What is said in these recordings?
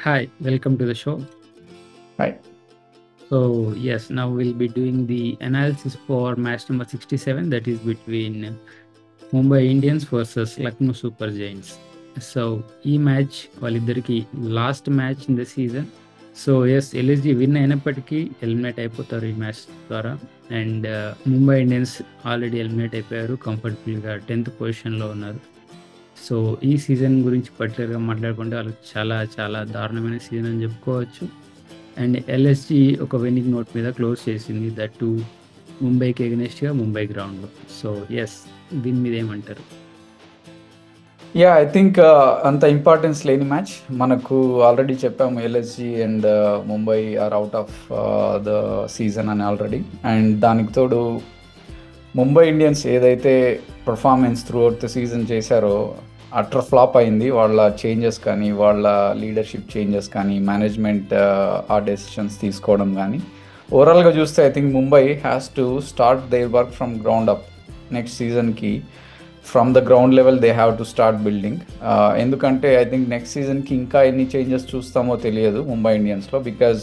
Hi, welcome to the show. Right. So, yes, now we'll be doing the analysis for match number 67, that is between Mumbai Indians versus Lucknow Super Giants. So, ఈ match వాళ్ళిద్దరికి last match in the season. So yes, LSG win అయినప్పటికీ eliminate అయిపోతారు ఈ మ్యాచ్ ద్వారా. And Mumbai Indians already eliminate అయిపోయారు, కంఫర్టబుల్గా 10th పొజిషన్లో ఉన్నారు. సో ఈ సీజన్ గురించి పర్టికులర్గా మాట్లాడుకుంటే వాళ్ళు చాలా చాలా దారుణమైన సీజన్ అని చెప్పుకోవచ్చు. అండ్ ఎల్ఎస్జి ఒక విన్నింగ్ నోట్ మీద క్లోజ్ చేసింది, దట్ టు ముంబైకి ఎగనెస్ట్గా ముంబై గ్రౌండ్లో. సో ఎస్, దీని మీద ఏమంటారు? ఐ థింక్ అంత ఇంపార్టెన్స్ లేని మ్యాచ్. మనకు ఆల్రెడీ చెప్పాము LSG and Mumbai are out of the season అని ఆల్రెడీ. అండ్ దానికి తోడు ముంబై ఇండియన్స్ ఏదైతే performance throughout the season చేశారో అట్టర్ ఫ్లాప్ అయింది. వాళ్ళ చేంజెస్ కానీ, వాళ్ళ లీడర్షిప్ చేంజెస్ కానీ, మేనేజ్మెంట్ ఆ డెసిషన్స్ తీసుకోవడం కానీ, ఓవరాల్గా చూస్తే I think Mumbai has to start their work from ground up. Next సీజన్కి from the ground level they have to start building. ఎందుకంటే ఐ థింక్ నెక్స్ట్ సీజన్కి ఇంకా ఎన్ని చేంజెస్ చూస్తామో తెలియదు ముంబై ఇండియన్స్లో, because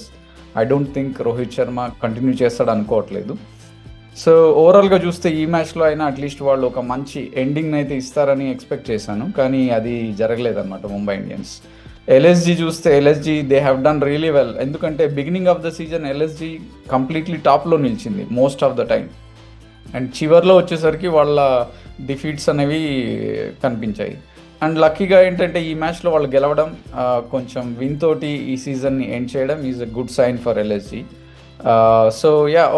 I don't think Rohit Sharma continue చేస్తాడు అనుకోవట్లేదు. సో ఓవరాల్గా చూస్తే ఈ మ్యాచ్లో అయినా అట్లీస్ట్ వాళ్ళు ఒక మంచి ఎండింగ్ అయితే ఇస్తారని ఎక్స్పెక్ట్ చేశాను, కానీ అది జరగలేదన్నమాట ముంబై ఇండియన్స్. ఎల్ఎస్జి చూస్తే LSG they have done really well. ఎందుకంటే beginning of the season LSG completely టాప్లో నిలిచింది most of the time. And చివర్లో వచ్చేసరికి వాళ్ళ డిఫీట్స్ అనేవి కనిపించాయి. అండ్ లక్కీగా ఏంటంటే ఈ మ్యాచ్లో వాళ్ళు గెలవడం, కొంచెం విన్ తోటి ఈ సీజన్ని ఎండ్ చేయడం is a good sign for LSG. So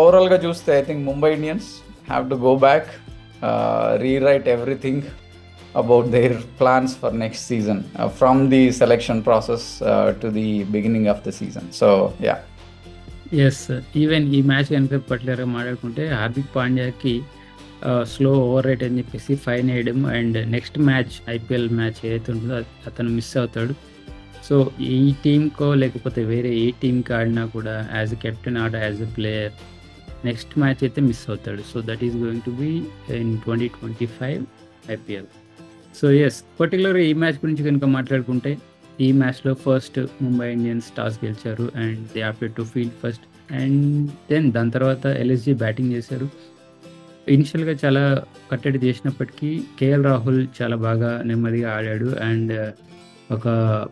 ఓవరాల్గా చూస్తే I think Mumbai Indians have to go back, rewrite everything about their plans for next season, from the selection process to the beginning of the season. So yes, even ఈ match కనుక పర్టికులర్గా మాట్లాడుకుంటే హార్దిక్ పాండ్యాకి slow over rate అని చెప్పేసి fine వేయడం, and next match IPL match ఏదైతే ఉంటుందో అతను మిస్ అవుతాడు. సో ఈ టీంకో లేకపోతే వేరే ఏ టీంకి ఆడినా కూడా as a captain or as a player next match అయితే మిస్ అవుతాడు. So that is going to be in 2025 IPL. So yes, పర్టికులర్గా ఈ మ్యాచ్ గురించి కనుక మాట్లాడుకుంటే ఈ మ్యాచ్లో ఫస్ట్ ముంబై ఇండియన్స్ టాస్ గెలిచారు and they opted to field first. And then దాని తర్వాత ఎల్ఎస్జి బ్యాటింగ్ చేశారు. ఇనిషియల్గా చాలా కట్టడి చేసినప్పటికీ కేఎల్ రాహుల్ చాలా బాగా నెమ్మదిగా ఆడాడు అండ్ ఒక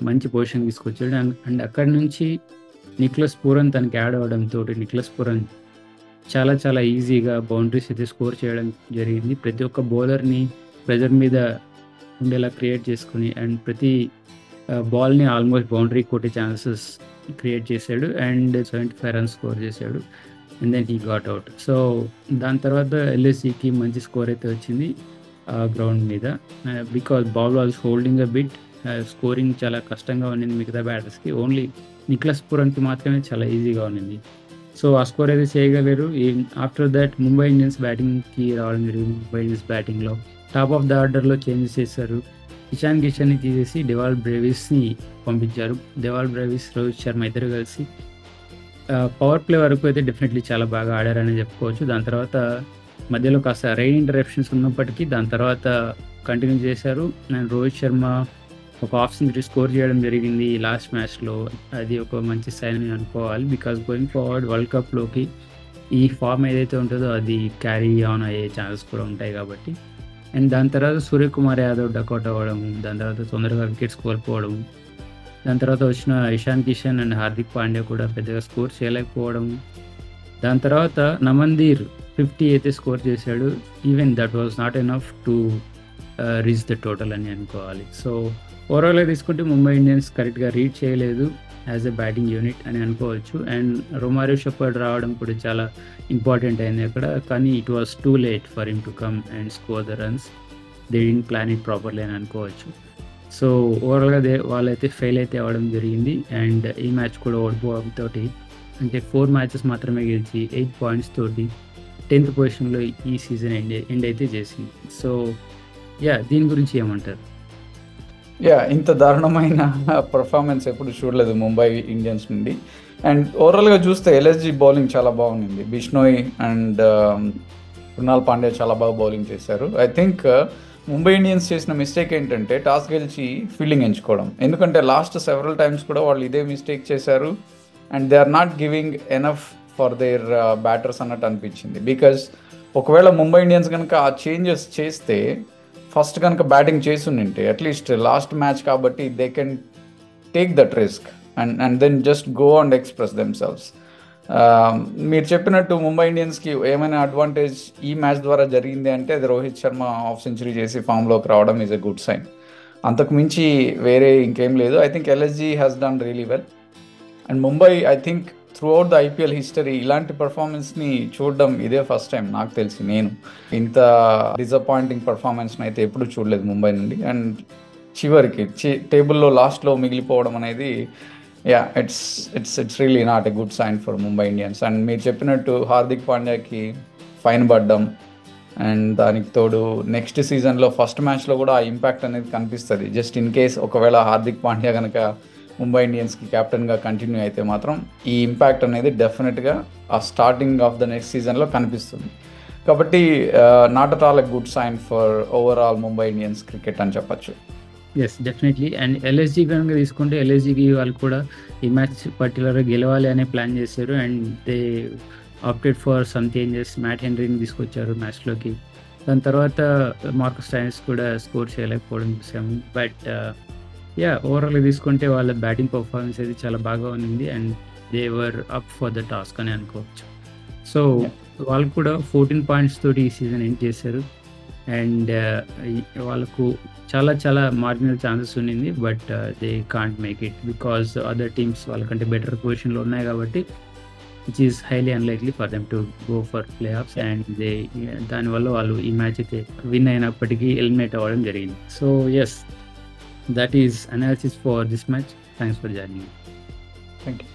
మంచి పొజిషన్ తీసుకొచ్చాడు. అండ్ అక్కడి నుంచి నిక్లస్ పూరన్ తనకి యాడ్ అవ్వడంతో నిక్లస్ పూరన్ చాలా చాలా ఈజీగా బౌండరీస్ అయితే స్కోర్ చేయడం జరిగింది. ప్రతి ఒక్క బౌలర్ని ప్రెజర్ మీద ఉండేలా క్రియేట్ చేసుకుని అండ్ ప్రతి బాల్ని ఆల్మోస్ట్ బౌండరీ కొట్టే ఛాన్సెస్ క్రియేట్ చేశాడు అండ్ 75 రన్స్ స్కోర్ చేశాడు. And then he got out. So దాని తర్వాత ఎల్ఎస్సికి మంచి స్కోర్ అయితే వచ్చింది ఆ గ్రౌండ్ మీద, because ball was holding a bit. Scoring చాలా కష్టంగా ఉన్నింది మిగతా బ్యాటర్స్కి, ఓన్లీ నిక్లస్ పూరన్కి మాత్రమే చాలా ఈజీగా ఉన్నింది. సో ఆ స్కోర్ అయితే చేయగలరు. ఆఫ్టర్ దట్ ముంబై ఇండియన్స్ బ్యాటింగ్కి రావడం జరిగింది. ముంబై ఇండియన్స్ బ్యాటింగ్లో టాప్ ఆఫ్ ద ఆర్డర్లో చేంజెస్ చేశారు. ఇషాన్ కిషన్ని తీసేసి డెవాల్ బ్రేవిస్ని పంపించారు. డెవాల్ బ్రేవిస్, రోహిత్ శర్మ ఇద్దరు కలిసి పవర్ ప్లే వరకు అయితే డెఫినెట్లీ చాలా బాగా ఆడారని చెప్పుకోవచ్చు. దాని తర్వాత మధ్యలో కాస్త రెయిన్ ఇంటరప్షన్స్ ఉన్నప్పటికీ దాని తర్వాత కంటిన్యూ చేశారు. అండ్ రోహిత్ శర్మ ఒక హాఫ్ సెంచరీ స్కోర్ చేయడం జరిగింది లాస్ట్ మ్యాచ్లో. అది ఒక మంచి సైన్ అని అనుకోవాలి, బికాజ్ గోయింగ్ ఫార్వర్డ్ వరల్డ్ కప్లోకి ఈ ఫామ్ ఏదైతే ఉంటుందో అది క్యారీ ఆన్ అయ్యే ఛాన్సెస్ కూడా ఉంటాయి కాబట్టి. అండ్ దాని తర్వాత సూర్యకుమార్ యాదవ్ డకౌట్ అవ్వడం, దాని తర్వాత తొందరగా వికెట్స్ కోల్పోవడం, దాని తర్వాత వచ్చిన ఇషాన్ కిషన్ అండ్ హార్దిక్ పాండ్యా కూడా పెద్దగా స్కోర్ చేయలేకపోవడం, దాని తర్వాత నమందీర్ 50 అయితే స్కోర్ చేశాడు. Even that was not enough to reach the total అని అనుకోవాలి. సో ఓవరాల్గా తీసుకుంటే ముంబై ఇండియన్స్ కరెక్ట్గా రీడ్ చేయలేదు యాజ్ ఎ బ్యాటింగ్ యూనిట్ అని అనుకోవచ్చు. అండ్ రొమారియో షెపర్డ్ రావడం కూడా చాలా ఇంపార్టెంట్ అయింది అక్కడ, కానీ it was too late for him to come and score the runs. They didn't plan it properly అని అనుకోవచ్చు. సో ఓవరాల్గా వాళ్ళైతే ఫెయిల్ అయితే అవ్వడం జరిగింది. అండ్ ఈ మ్యాచ్ కూడా ఓడిపోవడంతో, అంటే 4 మ్యాచెస్ మాత్రమే గెలిచి 8 పాయింట్స్ తోటి 10th పొజిషన్లో ఈ సీజన్ ఎండ్ అయితే చేసింది. సో దీని గురించి ఏమంటారు? ఇంత దారుణమైన పర్ఫార్మెన్స్ ఎప్పుడు చూడలేదు ముంబై ఇండియన్స్ నుండి. అండ్ ఓవరాల్గా చూస్తే ఎల్ఎస్జి బౌలింగ్ చాలా బాగుంది. బిష్నోయ్ అండ్ కృణాల్ పాండ్యా చాలా బాగా బౌలింగ్ చేశారు. ఐ థింక్ ముంబై ఇండియన్స్ చేసిన మిస్టేక్ ఏంటంటే టాస్ గెలిచి ఫీల్డింగ్ ఎంచుకోవడం. ఎందుకంటే లాస్ట్ సెవరల్ టైమ్స్ కూడా వాళ్ళు ఇదే మిస్టేక్ చేశారు and they are not giving enough for their batters అన్నట్టు అనిపించింది. బికాజ్ ఒకవేళ ముంబై ఇండియన్స్ కనుక ఆ చేంజెస్ చేస్తే ఫస్ట్ కనుక బ్యాటింగ్ చేస్తుంటే అట్లీస్ట్ లాస్ట్ మ్యాచ్ కాబట్టి they can take that risk and then just go and express themselves. మీరు చెప్పినట్టు ముంబై ఇండియన్స్కి ఏమైనా అడ్వాంటేజ్ ఈ మ్యాచ్ ద్వారా జరిగింది అంటే అది రోహిత్ శర్మ హాఫ్ సెంచరీ చేసి ఫామ్లోకి రావడం ఈజ్ ఎ గుడ్ సైన్. అంతకు మించి వేరే ఇంకేం లేదు. I think LSG has done really well and Mumbai I think through out the IPL history ఇలాంటి పర్ఫార్మెన్స్ని చూడడం ఇదే ఫస్ట్ టైం నాకు తెలిసి. నేను ఇంత డిసప్పాయింటింగ్ పర్ఫార్మెన్స్ని అయితే ఎప్పుడు చూడలేదు ముంబై నుండి. అండ్ చివరికి టేబుల్లో లాస్ట్లో మిగిలిపోవడం అనేది it's really not a good sign for Mumbai Indians. And మీరు చెప్పినట్టు హార్దిక్ పాండ్యాకి ఫైన్ పడ్డం అండ్ దానికి తోడు నెక్స్ట్ సీజన్లో ఫస్ట్ మ్యాచ్లో కూడా ఆ ఇంపాక్ట్ అనేది కనిపిస్తుంది. జస్ట్ ఇన్ కేస్ ఒకవేళ హార్దిక్ పాండ్యా కనుక ముంబై ఇండియన్స్కి కెప్టెన్గా కంటిన్యూ అయితే మాత్రం ఈ ఇంపాక్ట్ అనేది డెఫినెట్గా ఆ స్టార్టింగ్ ఆఫ్ ద నెక్స్ట్ సీజన్లో కనిపిస్తుంది. కాబట్టి not at all a good sign for overall Mumbai Indians cricket అని చెప్పచ్చు. Yes definitely. అండ్ ఎల్ఎస్జీ కనుక తీసుకుంటే ఎల్ఎస్జీకి వాళ్ళు కూడా ఈ మ్యాచ్ పర్టికులర్గా గెలవాలి అనే ప్లాన్ చేశారు and they opted for some changes. Matt హెన్రీని తీసుకొచ్చారు మ్యాచ్లోకి. దాని తర్వాత మార్కస్ స్టోయినిస్ కూడా స్కోర్ చేయలేకపోవడం చూసాము. బట్ ఓవరాల్గా తీసుకుంటే వాళ్ళ బ్యాటింగ్ పర్ఫార్మెన్స్ అయితే చాలా బాగా ఉంది and they were up for the task అని అనుకోవచ్చు. సో వాళ్ళు కూడా 14 పాయింట్స్ తోటి ఈ సీజన్ ఎండ్ చేశారు అండ్ వాళ్ళకు చాలా మార్జినల్ ఛాన్సెస్ ఉండింది. But they can't make it because other teams వాళ్ళకంటే బెటర్ పొజిషన్లో ఉన్నాయి కాబట్టి which is highly unlikely for them to go for play offs and దానివల్ల వాళ్ళు ఈ మ్యాచ్ అయితే విన్ అయినప్పటికీ ఎలిమినేట్ అవ్వడం జరిగింది. So yes, that is analysis for this match. Thanks for joining. Thank you.